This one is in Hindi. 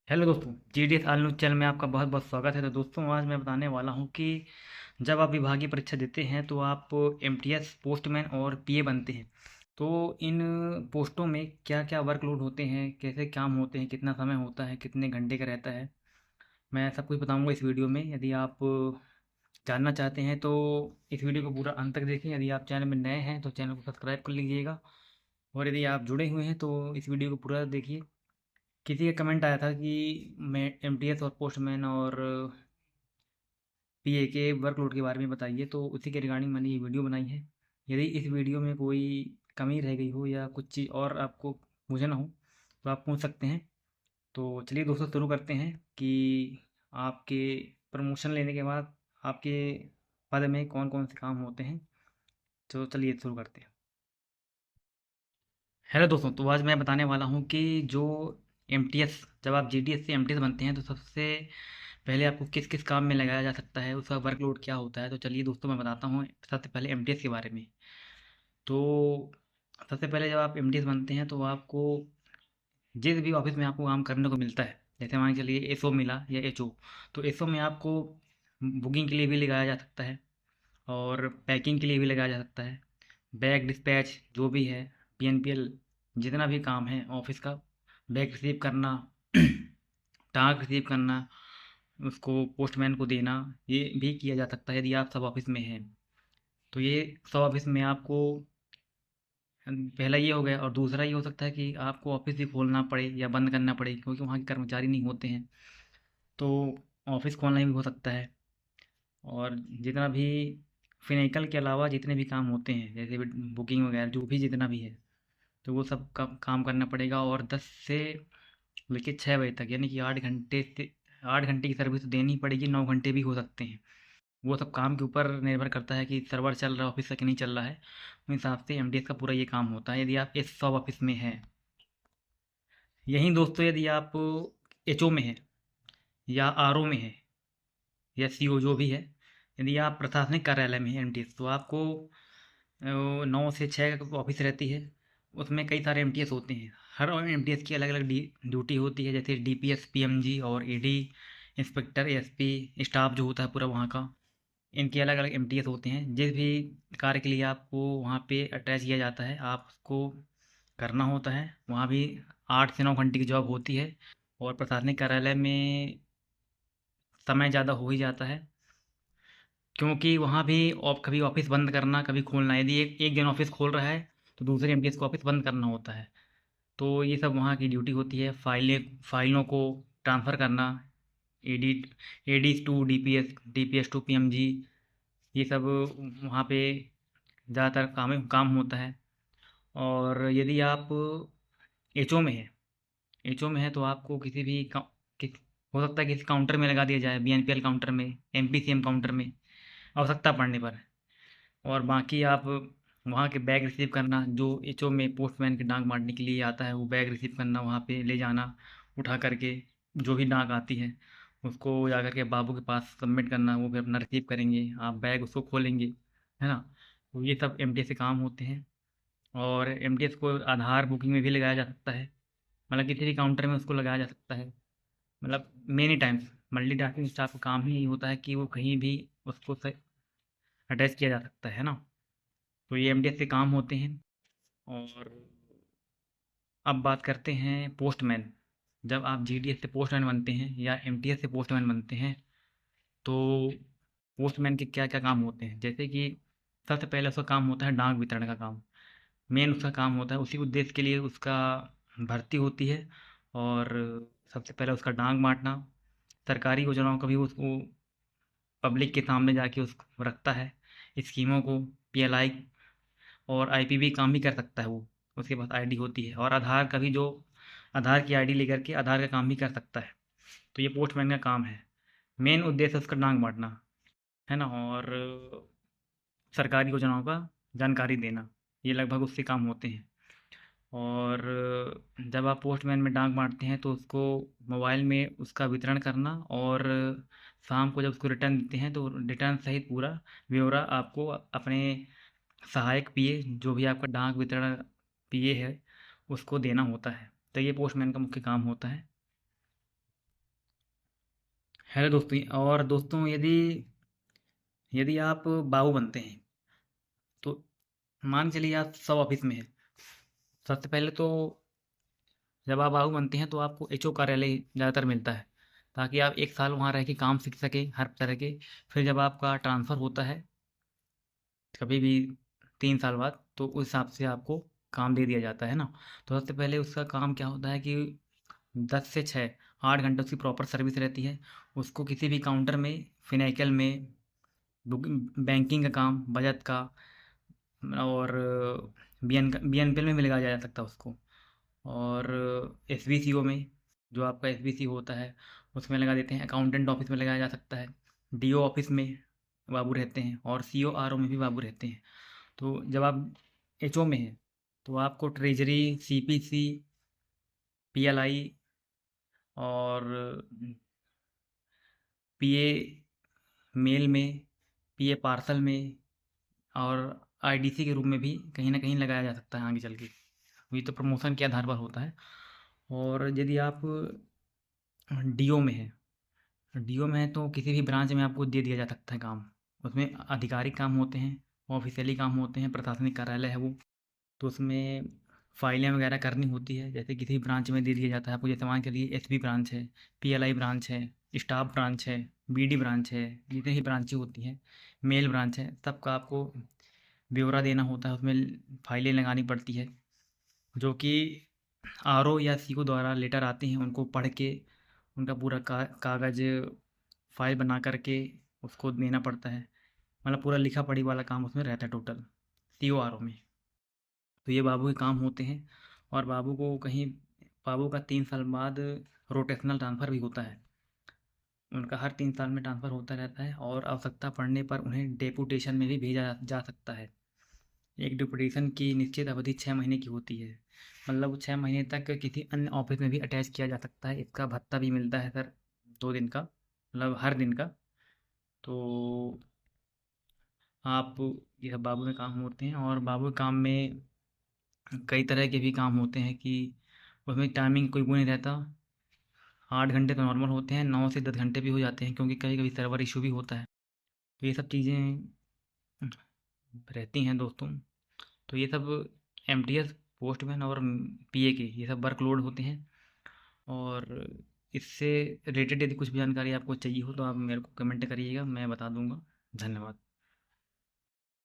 हेलो दोस्तों, GDS ऑल न्यूज़ चैनल में आपका बहुत बहुत स्वागत है। तो दोस्तों, आज मैं बताने वाला हूं कि जब आप विभागीय परीक्षा देते हैं तो आप MTS पोस्टमैन और PA बनते हैं। तो इन पोस्टों में क्या क्या वर्कलोड होते हैं, कैसे काम होते हैं, कितना समय होता है, कितने घंटे का रहता है, मैं सब कुछ बताऊंगा इस वीडियो में। यदि आप जानना चाहते हैं तो इस वीडियो को पूरा अंत तक देखें। यदि आप चैनल में नए हैं तो चैनल को सब्सक्राइब कर लीजिएगा, और यदि आप जुड़े हुए हैं तो इस वीडियो को पूरा देखिए। किसी का कमेंट आया था कि मैं MTS और पोस्टमैन और PA के वर्कलोड के बारे में बताइए, तो उसी के रिगार्डिंग मैंने ये वीडियो बनाई है। यदि इस वीडियो में कोई कमी रह गई हो या कुछ चीज़ और आपको पूछना हो तो आप पूछ सकते हैं। तो चलिए दोस्तों, शुरू करते हैं कि आपके प्रमोशन लेने के बाद आपके पद में कौन कौन से काम होते हैं। तो चलिए शुरू करते हैं। हेलो दोस्तों, तो आज मैं बताने वाला हूँ कि जो MTS, जब आप GDS से MTS बनते हैं तो सबसे पहले आपको किस किस काम में लगाया जा सकता है, उसका वर्कलोड क्या होता है। तो चलिए दोस्तों, मैं बताता हूँ सबसे पहले MTS के बारे में। तो सबसे पहले जब आप MTS बनते हैं तो आपको जिस भी ऑफिस में आपको काम करने को मिलता है, जैसे मान के चलिए SO मिला या HO, तो SO में आपको बुकिंग के लिए भी लगाया जा सकता है और पैकिंग के लिए भी लगाया जा सकता है। बैग डिस्पैच जो भी है, PNPL, जितना भी काम है ऑफिस का, बैग रिसीव करना, टास्क रिसीव करना, उसको पोस्टमैन को देना, ये भी किया जा सकता है यदि आप सब ऑफिस में हैं। तो ये सब ऑफिस में आपको पहला ये हो गया, और दूसरा ये हो सकता है कि आपको ऑफिस भी खोलना पड़े या बंद करना पड़े, क्योंकि वहाँ के कर्मचारी नहीं होते हैं। तो ऑफिस खोलना भी हो सकता है। और जितना भी फिजिकल के अलावा जितने भी काम होते हैं, जैसे बुकिंग वगैरह जो भी जितना भी है, तो वो सब का काम करना पड़ेगा। और 10 से लेकर 6 बजे तक, यानी कि 8 घंटे से 8 घंटे की सर्विस तो देनी पड़ेगी, 9 घंटे भी हो सकते हैं। वो सब काम के ऊपर निर्भर करता है कि सर्वर चल रहा है ऑफिस का कि नहीं चल रहा है। उस हिसाब से MTS का पूरा ये काम होता है, यदि आप इस सब ऑफिस में हैं। यहीं दोस्तों, यदि आप HO में हैं या RO में हैं या CO जो भी है, यदि आप प्रशासनिक कार्यालय में हैं MTS, तो आपको 9 से 6 ऑफिस रहती है। उसमें कई सारे MTS होते हैं। हर MTS की अलग अलग ड्यूटी होती है, जैसे DPS, PMG और AD, इंस्पेक्टर, ASP, स्टाफ जो होता है पूरा वहाँ का, इनके अलग अलग MTS होते हैं। जिस भी कार्य के लिए आपको वहाँ पे अटैच किया जाता है, आप उसको करना होता है। वहाँ भी 8 से 9 घंटे की जॉब होती है। और प्रशासनिक कार्यालय में समय ज़्यादा हो ही जाता है, क्योंकि वहाँ भी कभी ऑफिस बंद करना, कभी खोलना, यदि एक एक दिन ऑफिस खोल रहा है तो दूसरे MTS को ऑफिस बंद करना होता है। तो ये सब वहाँ की ड्यूटी होती है। फाइलों को ट्रांसफ़र करना, edit ADs to DPS, DPS to PMG, ये सब वहाँ पे ज़्यादातर काम होता है। और यदि आप HO में हैं, HO में है तो आपको किसी भी किस हो सकता है किसी काउंटर में लगा दिया जाए, BNPL काउंटर में, MPCM काउंटर में, आवश्यकता पड़ने पर। और बाकी आप वहाँ के बैग रिसीव करना, जो HO में पोस्टमैन के डाक बांटने के लिए आता है, वो बैग रिसीव करना, वहाँ पे ले जाना, उठा करके जो भी डाक आती है उसको जा करके बाबू के पास सबमिट करना, वो फिर अपना रिसीव करेंगे, आप बैग उसको खोलेंगे, है ना। तो ये सब MTS से काम होते हैं। और MTS को आधार बुकिंग में भी लगाया जा सकता है, मतलब किसी भी काउंटर में उसको लगाया जा सकता है। मतलब many times multi tasking staff का काम ही यही होता है कि वो कहीं भी उसको अटैच किया जा सकता है ना। तो ये MTS के काम होते हैं। और अब बात करते हैं पोस्टमैन। जब आप GDS से पोस्टमैन बनते हैं या MTS से पोस्टमैन बनते हैं, तो पोस्टमैन के क्या क्या काम होते हैं। जैसे कि सबसे पहले उसका काम होता है डाक वितरण का काम। मेन उसका काम होता है, उसी उद्देश्य के लिए उसका भर्ती होती है। और सबसे पहले उसका डाक बांटना, सरकारी योजनाओं का भी उसको पब्लिक के सामने जाके उसको रखता है, स्कीमों को, PLI और IPV काम भी कर सकता है वो, उसके पास ID होती है। और आधार का भी, जो आधार की ID लेकर के आधार का काम भी कर सकता है। तो ये पोस्टमैन का काम है। मेन उद्देश्य उसका डाक बांटना, है ना, और सरकारी योजनाओं का जानकारी देना, ये लगभग उससे काम होते हैं। और जब आप पोस्टमैन में डाक बांटते हैं तो उसको मोबाइल में उसका वितरण करना, और शाम को जब उसको रिटर्न देते हैं तो रिटर्न सहित पूरा ब्यौरा आपको अपने सहायक PA, जो भी आपका डाक वितरण PA है, उसको देना होता है। तो ये पोस्टमैन का मुख्य काम होता है। हेलो दोस्तों, और दोस्तों यदि यदि आप बाबू बनते हैं तो मान के चलिए आप सब ऑफिस में हैं। सबसे पहले तो जब आप बाबू बनते हैं तो आपको एचओ कार्यालय ज़्यादातर मिलता है, ताकि आप एक साल वहाँ रह के काम सीख सकें हर तरह के। फिर जब आपका ट्रांसफ़र होता है कभी भी 3 साल बाद, तो उस हिसाब से आपको काम दे दिया जाता है ना। तो सबसे पहले उसका काम क्या होता है कि 10 से 6 8 घंटे उसकी प्रॉपर सर्विस रहती है। उसको किसी भी काउंटर में, फिनाइकल में, बैंकिंग का काम, बचत का, और बीएनपीएल में भी लगाया जा सकता है उसको। और एसबीसीओ में, जो आपका एसबीसी होता है, उसमें लगा देते हैं। अकाउंटेंट ऑफिस में लगाया जा सकता है। डीओ ऑफिस में बाबू रहते हैं, और सीओ आरओ में भी बाबू रहते हैं। तो जब आप एचओ में हैं तो आपको ट्रेजरी, सीपीसी, पीएलआई, और पीए मेल में, पीए पार्सल में, और आईडीसी के रूप में भी कहीं ना कहीं लगाया जा सकता है आगे चल के। ये तो प्रमोशन के आधार पर होता है। और यदि आप डीओ में हैं, डीओ में है तो किसी भी ब्रांच में आपको दे दिया जा सकता है काम। उसमें आधिकारिक काम होते हैं, ऑफिशियली काम होते हैं, प्रशासनिक कार्यालय है वो। तो उसमें फाइलें वगैरह करनी होती है। जैसे किसी ब्रांच में दे दिया जाता है आपको, जैसे मान के लिए एसबी ब्रांच है, पीएलआई ब्रांच है, स्टाफ ब्रांच है, बीडी ब्रांच है, जितनी भी ब्रांचें होती हैं, मेल ब्रांच है, सबका आपको ब्यौरा देना होता है। उसमें फाइलें लगानी पड़ती है, जो कि आरओ या सीओ द्वारा लेटर आते हैं, उनको पढ़ के उनका पूरा कागज़ फाइल बना करके उसको देना पड़ता है। मतलब पूरा लिखा पढ़ी वाला काम उसमें रहता है टोटल, सीओ आरओ में। तो ये बाबू के काम होते हैं। और बाबू का 3 साल बाद रोटेशनल ट्रांसफ़र भी होता है। उनका हर 3 साल में ट्रांसफ़र होता रहता है, और आवश्यकता पड़ने पर उन्हें डेपुटेशन में भी भेजा जा सकता है। एक डेपुटेशन की निश्चित अवधि 6 महीने की होती है। मतलब 6 महीने तक किसी अन्य ऑफिस में भी अटैच किया जा सकता है। इसका भत्ता भी मिलता है सर, 2 दिन का, मतलब हर दिन का। तो आप, ये सब बाबू के काम होते हैं। और बाबू के काम में कई तरह के भी काम होते हैं कि उसमें टाइमिंग कोई वो नहीं रहता। 8 घंटे तो नॉर्मल होते हैं, 9 से 10 घंटे भी हो जाते हैं, क्योंकि कभी कभी सर्वर इशू भी होता है। तो ये सब चीज़ें रहती हैं दोस्तों। तो ये सब एमटीएस, पोस्टमैन और पीए के ये सब वर्कलोड होते हैं। और इससे रिलेटेड यदि कुछ भी जानकारी आपको चाहिए हो तो आप मेरे को कमेंट करिएगा, मैं बता दूंगा। धन्यवाद।